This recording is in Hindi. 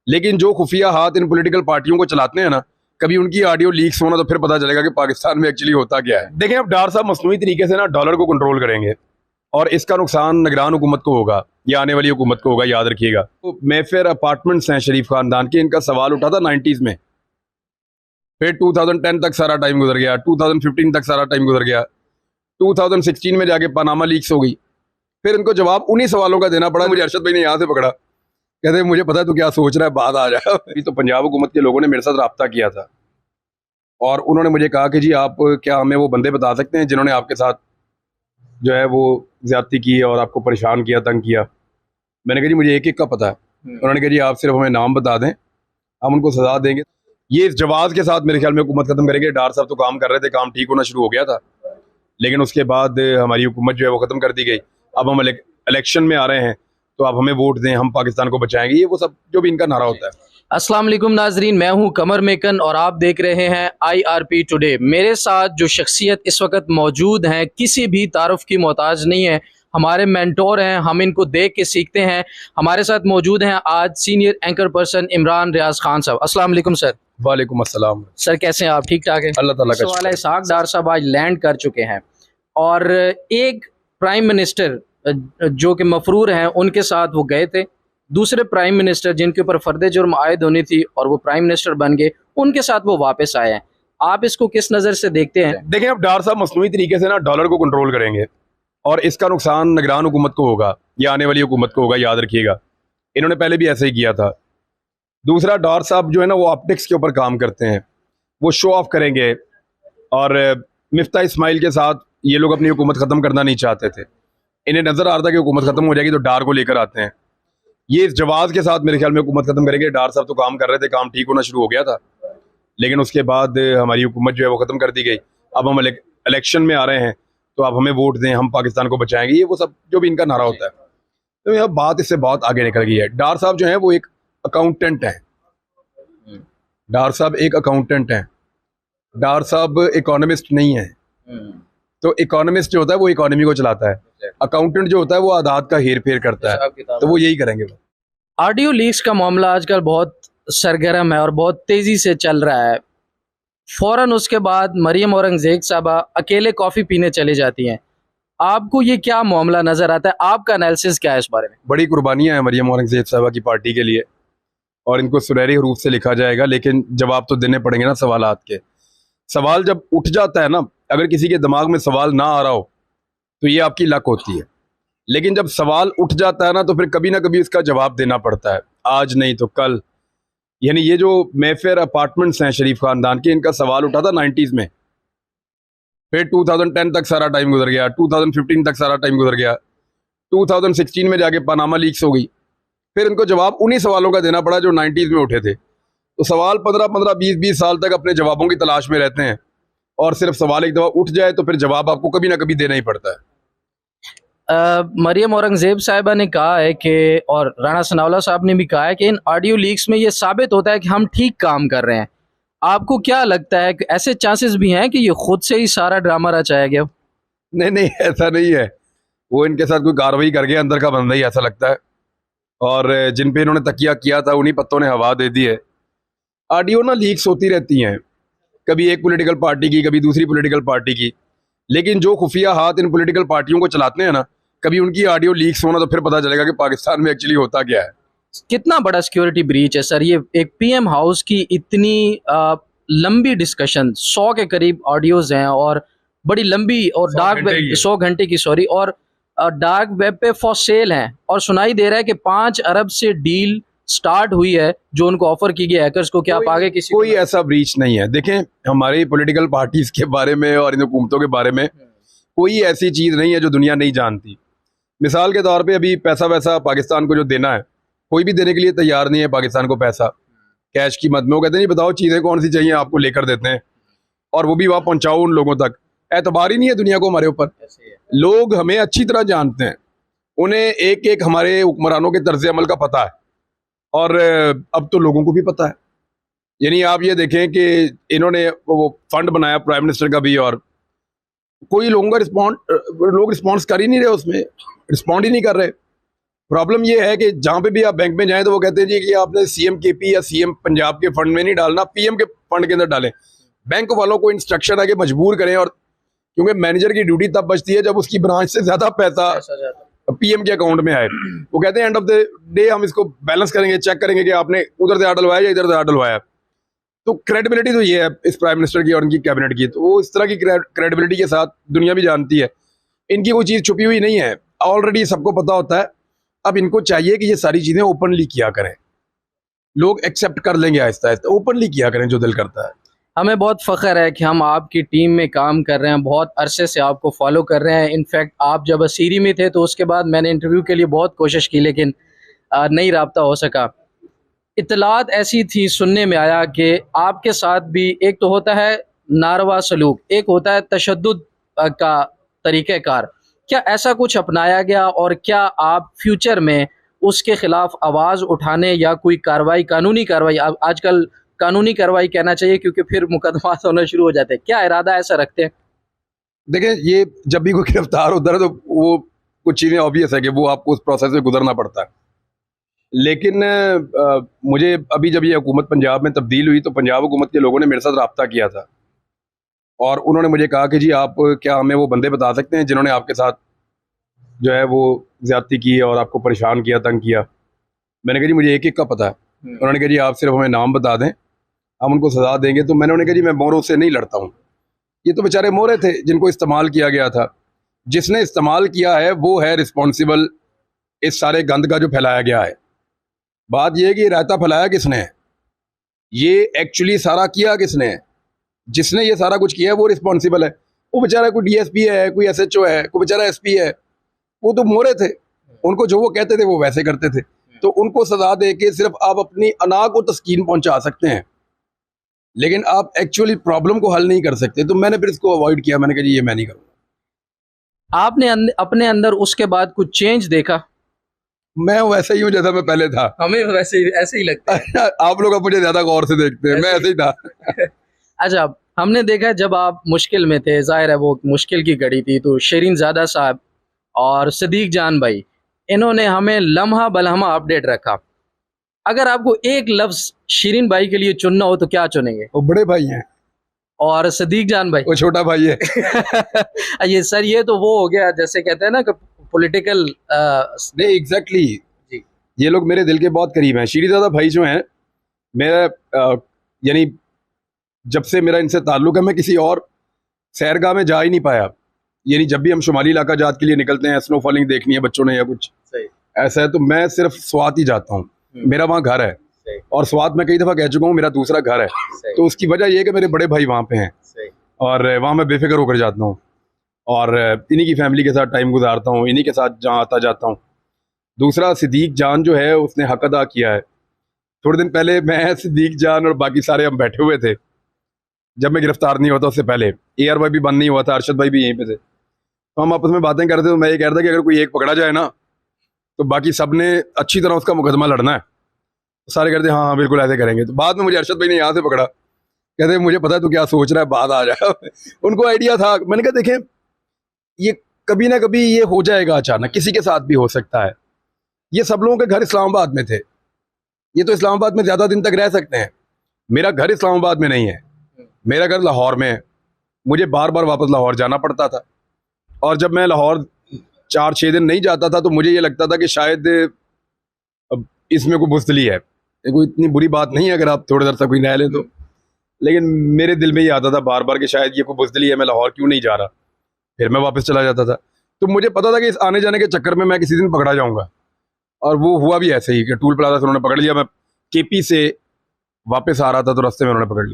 लेकिन जो खुफिया हाथ इन पॉलिटिकल पार्टियों को चलाते हैं ना, कभी उनकी ऑडियो लीक्स होना तो फिर पता चलेगा कि पाकिस्तान में एक्चुअली होता क्या है। देखें, अब डार साहब मसनूई तरीके से ना डॉलर को कंट्रोल करेंगे और इसका नुकसान निगरान हुकूमत को होगा या आने वाली हुकूमत को होगा, याद रखिएगा। तो मेफेयर अपार्टमेंट्स हैं शरीफ खानदान के, इनका सवाल उठा था 90s में, फिर 2010 तक सारा टाइम गुजर गया, 2015 तक सारा टाइम गुजर गया, 2016 में जाके पनामा लीक्स हो गई। फिर इनको जवाब उन्हीं सवालों का देना पड़ा। मुझे अरशद भाई ने यहाँ से पकड़ा, कहते मुझे पता है तू क्या सोच रहा है, बात आ जाए। अभी तो पंजाब हुकूमत के लोगों ने मेरे साथ रब्ता किया था और उन्होंने मुझे कहा कि जी आप क्या हमें वो बंदे बता सकते हैं जिन्होंने आपके साथ जो है वो ज्यादती की और आपको परेशान किया, तंग किया। मैंने कहा जी मुझे एक एक का पता है। उन्होंने कहा जी आप सिर्फ हमें नाम बता दें, हम उनको सजा देंगे। ये इस जवाब के साथ मेरे ख्याल में हुकूमत खत्म करेंगे। डार साहब तो काम कर रहे थे, काम ठीक होना शुरू हो गया था, लेकिन उसके बाद हमारी हुकूमत जो है वो ख़त्म कर दी गई। अब हम इलेक्शन में आ रहे हैं तो आप हमें वोट दें, हम पाकिस्तान को बचाएंगे, ये वो सब जो भी इनका नारा होता है। अस्सलाम वालेकुम नाजरीन, मैं हूं कमर मेकन और आप देख रहे हैं IRP टुडे। मेरे साथ जो शख्सियत इस वक्त मौजूद हैं किसी भी तारुफ की मोहताज नहीं है, हमारे मेंटोर हैं, हम इनको देख के सीखते हैं। हमारे साथ मौजूद हैं आज senior anchor person Imran Riaz Khan साहब। अस्सलाम वालेकुम सर। वालेकुम अस्सलाम सर, कैसे हैं आप? ठीक ठाक है? अल्लाह ताला का सवाल है, इसहाक डार साहब आज लैंड कर चुके हैं और एक प्राइम मिनिस्टर जो कि मफरूर हैं उनके साथ वो गए थे, दूसरे प्राइम मिनिस्टर जिनके ऊपर फर्द जुर्म आयद होनी थी और वो प्राइम मिनिस्टर बन गए, उनके साथ वो वापस आए हैं। आप इसको किस नज़र से देखते हैं? देखें, अब डार साहब मसनूई तरीके से ना डॉलर को कंट्रोल करेंगे और इसका नुकसान निगरान हुकूमत को होगा या आने वाली हुकूमत को होगा, याद रखिएगा। इन्होंने पहले भी ऐसे ही किया था। दूसरा, डार साहब जो है ना वो ऑप्टिक्स के ऊपर काम करते हैं, वो शो ऑफ करेंगे और मिफ्ता इस्माइल के साथ ये लोग अपनी हुकूमत ख़त्म करना नहीं चाहते थे। इन्हें नज़र आ रहा था कि हुकूमत ख़त्म हो जाएगी तो डार को लेकर आते हैं। ये इस जवाब के साथ मेरे ख्याल में हुकूमत ख़त्म करेंगे। डार साहब तो काम कर रहे थे, काम ठीक होना शुरू हो गया था, लेकिन उसके बाद हमारी हुकूमत जो है वो ख़त्म कर दी गई। अब हम इलेक्शन में आ रहे हैं तो आप हमें वोट दें, हम पाकिस्तान को बचाएंगे, ये वो सब जो भी इनका नारा होता है। तो यह बात इससे बहुत आगे निकल गई है। डार साहब जो है वो एक अकाउंटेंट हैं। डार साहब एक अकाउंटेंट हैं, डार साहब इकोनॉमिस्ट नहीं है। तो इकोनॉमिस्ट जो होता है वो इकोनॉमी को चलाता है, अकाउंटेंट जो होता है वो आदात का हेर फेर करता है, तो वो यही करेंगे। ऑडियो लीक्स का मामला आजकल बहुत सरगर्म है और बहुत तेज़ी से चल रहा है। फ़ौरन उसके बाद मरियम औरंगज़ेब साहबा अकेले कॉफ़ी पीने चली जाती हैं। आपको ये क्या मामला नज़र आता है? आपका एनालिसिस क्या है इस बारे में? बड़ी कुर्बानियां हैं मरियम औरंगज़ेब साहबा की पार्टी के लिए और इनको सुनहरी हरूफ से लिखा जाएगा, लेकिन जवाब तो देने पड़ेंगे ना सवालात के। सवाल जब उठ जाता है ना, अगर किसी के दिमाग में सवाल ना आ रहा हो तो ये आपकी लक होती है, लेकिन जब सवाल उठ जाता है ना तो फिर कभी ना कभी इसका जवाब देना पड़ता है, आज नहीं तो कल। यानी ये जो मेफेयर अपार्टमेंट्स हैं शरीफ खानदान के, इनका सवाल उठा था 90s में, फिर 2010 तक सारा टाइम गुजर गया, 2015 तक सारा टाइम गुजर गया, 2016 में जाके पनामा लीक्स हो गई। फिर इनको जवाब उन्हीं सवालों का देना पड़ा जो 90s में उठे थे। तो सवाल 15-15, 20-20 साल तक अपने जवाबों की तलाश में रहते हैं और सिर्फ सवाल एक दफ़ा उठ जाए तो फिर जवाब आपको कभी ना कभी देना ही पड़ता है। मरियम औरंगज़ेब साहिबा ने कहा है कि, और राणा सनाउल्लाह साहब ने भी कहा है कि इन ऑडियो लीक्स में ये साबित होता है कि हम ठीक काम कर रहे हैं। आपको क्या लगता है कि ऐसे चांसेस भी हैं कि ये खुद से ही सारा ड्रामा रचाया गया? नहीं नहीं, ऐसा नहीं है। वो इनके साथ कोई कार्रवाई कर गया अंदर का बंदा ही, ऐसा लगता है। और जिन पे इन्होंने तकिया किया था उन्हीं पत्तों ने हवा दे दी है। ऑडियो ना लीक्स होती रहती हैं, कभी एक पॉलिटिकल पार्टी की, कभी दूसरी पॉलिटिकल पार्टी की, लेकिन जो खुफिया हाथ इन पॉलिटिकल पार्टियों को चलाते हैं ना, कभी उनकी ऑडियो लीक्स होना तो फिर पता चलेगा कि पाकिस्तान में एक्चुअली होता क्या है। कितना बड़ा सिक्योरिटी ब्रीच है सर ये? एक PM हाउस की इतनी लंबी डिस्कशन, 100 के करीब ऑडियोज हैं और बड़ी लंबी, और डार्क वेब 100 घंटे की, सॉरी, और डार्क वेब पे फॉर सेल हैं और सुनाई दे रहा है कि 5 अरब से डील स्टार्ट हुई है जो उनको ऑफर की गई हैकर्स को। क्या आप आगे किसी कोई ऐसा ब्रीच नहीं है। देखें, हमारी पॉलिटिकल पार्टीज के बारे में और इन हुकूमतों के बारे में कोई ऐसी चीज़ नहीं है जो दुनिया नहीं जानती। मिसाल के तौर पे अभी पैसा वैसा पाकिस्तान को जो देना है, कोई भी देने के लिए तैयार नहीं है पाकिस्तान को पैसा, कैश की मद में। वो कहते हैं नहीं बताओ चीज़ें कौन सी चाहिए, आपको लेकर देते हैं, और वो भी वहाँ पहुँचाओ उन लोगों तक। एतबार ही नहीं है दुनिया को हमारे ऊपर। लोग हमें अच्छी तरह जानते हैं, उन्हें एक एक हमारे हुक्मरानों के तर्ज अमल का पता है, और अब तो लोगों को भी पता है। यानी आप ये देखें कि इन्होंने वो फंड बनाया प्राइम मिनिस्टर का भी, और कोई लोगों का लोग रिस्पॉन्स कर ही नहीं रहे, उसमें रिस्पॉन्ड ही नहीं कर रहे। प्रॉब्लम ये है कि जहाँ पे भी आप बैंक में जाएं तो वो कहते हैं जी कि आपने सीएम केपी या सीएम पंजाब के फंड में नहीं डालना, पीएम के फंड के अंदर डालें। बैंक वालों को इंस्ट्रक्शन है कि मजबूर करें, और क्योंकि मैनेजर की ड्यूटी तब बचती है जब उसकी ब्रांच से ज्यादा पैसा पीएम के अकाउंट में आए। वो कहते हैं एंड ऑफ द डे हम इसको बैलेंस करेंगे, चेक करेंगे कि आपने उधर से डलवाया या इधर से डलवाया। तो क्रेडिबिलिटी तो ये है इस प्राइम मिनिस्टर की और उनकी कैबिनेट की, तो वो इस तरह की क्रेडिबिलिटी के साथ दुनिया भी जानती है, इनकी कोई चीज़ छुपी हुई नहीं है, ऑलरेडी सबको पता होता है। अब इनको चाहिए कि ये सारी चीज़ें ओपनली किया करें, लोग एक्सेप्ट कर लेंगे आहिस्ता आहिस्ता, ओपनली किया करें जो दिल करता है। हमें बहुत फ़ख्र है कि हम आपकी टीम में काम कर रहे हैं, बहुत अरसे से आपको फॉलो कर रहे हैं। इनफैक्ट आप जब असीरी में थे तो उसके बाद मैंने इंटरव्यू के लिए बहुत कोशिश की, लेकिन नहीं रब्ता हो सका। इत्तलात ऐसी थी, सुनने में आया कि आपके साथ भी एक तो होता है नारवा सलूक, एक होता है तशद्दुद का तरीक़ेकार। क्या ऐसा कुछ अपनाया गया, और क्या आप फ्यूचर में उसके ख़िलाफ़ आवाज़ उठाने या कोई कार्रवाई, कानूनी कार्रवाई, आजकल कानूनी कार्रवाई कहना चाहिए क्योंकि फिर मुकदमात होना शुरू हो जाते हैं, क्या इरादा ऐसा रखते हैं? देखें, ये जब भी कोई गिरफ्तार होता है तो वो कुछ चीज़ें ऑब्वियस है कि वो आपको उस प्रोसेस से गुजरना पड़ता है। लेकिन मुझे अभी जब ये हुकूमत पंजाब में तब्दील हुई तो पंजाब हुकूमत के लोगों ने मेरे साथ रब्ता किया था, और उन्होंने मुझे कहा कि जी आप क्या हमें वो बंदे बता सकते हैं जिन्होंने आपके साथ जो है वो ज्यादती की और आपको परेशान किया, तंग किया। मैंने कहा जी मुझे एक एक का पता है। उन्होंने कहा जी आप सिर्फ हमें नाम बता दें, हम उनको सजा देंगे। तो मैंने उन्हें कहा जी मैं मोरों से नहीं लड़ता हूँ, ये तो बेचारे मोरे थे जिनको इस्तेमाल किया गया था। जिसने इस्तेमाल किया है वो है रिस्पॉन्सिबल इस सारे गंद का जो फैलाया गया है। बात यह है कि रायता फैलाया किसने है, ये एक्चुअली सारा किया किसने है, जिसने ये सारा कुछ किया है वो रिस्पॉन्सिबल है। वो बेचारा कोई डीएसपी है, कोई एसएचओ है, कोई बेचारा एसपी है, वो तो मोरे थे, उनको जो वो कहते थे वो वैसे करते थे। तो उनको सजा दे के सिर्फ आप अपनी अना को तस्कीन पहुंचा सकते हैं, लेकिन आप एक्चुअली प्रॉब्लम को हल नहीं कर सकते। तो मैंने फिर इसको अवॉइड किया, मैंने कहा जी ये मैं नहीं करूँगा। आपने अपने अंदर उसके बाद कुछ चेंज देखा? मैं वैसे ही हूँ जैसा मैं पहले था। हमें वैसे ऐसे ही लगता है। आप लोग अब मुझे ज्यादा गौर से देखते हैं, मैं ऐसे ही था। अच्छा, हमने देखा जब आप मुश्किल में थे, जाहिर है वो मुश्किल की घड़ी थी, तो शरीन ज़ादा साहब और सदीक जान भाई, इन्होंने हमें लम्हा बलहमा अपडेट रखा। अगर आपको एक लफ्ज़ शिरीन भाई के लिए चुनना हो तो क्या चुनेंगे? वो बड़े भाई हैं। और सदीक जान भाई? वो छोटा भाई है। ये सर, ये तो वो हो गया जैसे कहते हैं ना कि पॉलिटिकल। नहीं, एग्जैक्टली जी, ये लोग मेरे दिल के बहुत करीब हैं। शीरीज़ादा भाई जो हैं, मेरा यानी जब से मेरा इनसे ताल्लुक़ है, मैं किसी और सैरगाह में जा ही नहीं पाया। यानी जब भी हम शुमाली इलाका जात के लिए निकलते हैं, स्नो फॉलिंग देखनी है बच्चों ने या कुछ सही ऐसा है, तो मैं सिर्फ स्वात ही जाता हूँ। मेरा वहाँ घर है, और स्वात मैं कई दफ़ा कह चुका हूँ मेरा दूसरा घर है। तो उसकी वजह यह है कि मेरे बड़े भाई वहाँ पे हैं, और वहाँ मैं बेफिक्र होकर जाता हूँ, और इन्हीं की फैमिली के साथ टाइम गुजारता हूँ, इन्हीं के साथ जहाँ आता जाता हूँ। दूसरा, सिद्दीक जान जो है उसने हक अदा किया है। थोड़े दिन पहले मैं, सिद्दीक जान और बाकी सारे हम बैठे हुए थे, जब मैं गिरफ्तार नहीं होता उससे पहले, AR भाई भी बंद नहीं हुआ था, अरशद भाई भी यहीं पे थे। तो हम आपस में बातें कर रहे थे, तो मैं ये कह रहा था कि अगर कोई एक पकड़ा जाए ना तो बाकी सब ने अच्छी तरह उसका मुकदमा लड़ना है। तो सारे कहते हाँ हाँ बिल्कुल ऐसे करेंगे। तो बाद में मुझे अरशद भाई ने यहाँ से पकड़ा, कहते मुझे पता है तू क्या सोच रहा है, बाद आ जाए। उनको आइडिया था। मैंने कहा देखें, ये कभी ना कभी ये हो जाएगा, अचानक किसी के साथ भी हो सकता है। ये सब लोगों के घर इस्लामाबाद में थे, ये तो इस्लामाबाद में ज़्यादा दिन तक रह सकते हैं। मेरा घर इस्लामाबाद में नहीं है, मेरा घर लाहौर में है। मुझे बार बार वापस लाहौर जाना पड़ता था, और जब मैं लाहौर 4-6 दिन नहीं जाता था तो मुझे ये लगता था कि शायद अब इसमें कोई बुज़दिली है। कोई इतनी बुरी बात नहीं है अगर आप थोड़ी देर तक कोई रह लें तो, लेकिन मेरे दिल में ये आता था बार बार कि शायद ये कोई बुज़दिली है, मैं लाहौर क्यों नहीं जा रहा। फिर मैं वापस चला जाता था। तो मुझे पता था कि इस आने जाने के चक्कर में मैं किसी दिन पकड़ा जाऊँगा, और वो हुआ भी ऐसे ही कि टूल प्लाजा से उन्होंने पकड़ लिया। मैं KP से वापस आ रहा था तो रास्ते में उन्होंने पकड़ लिया।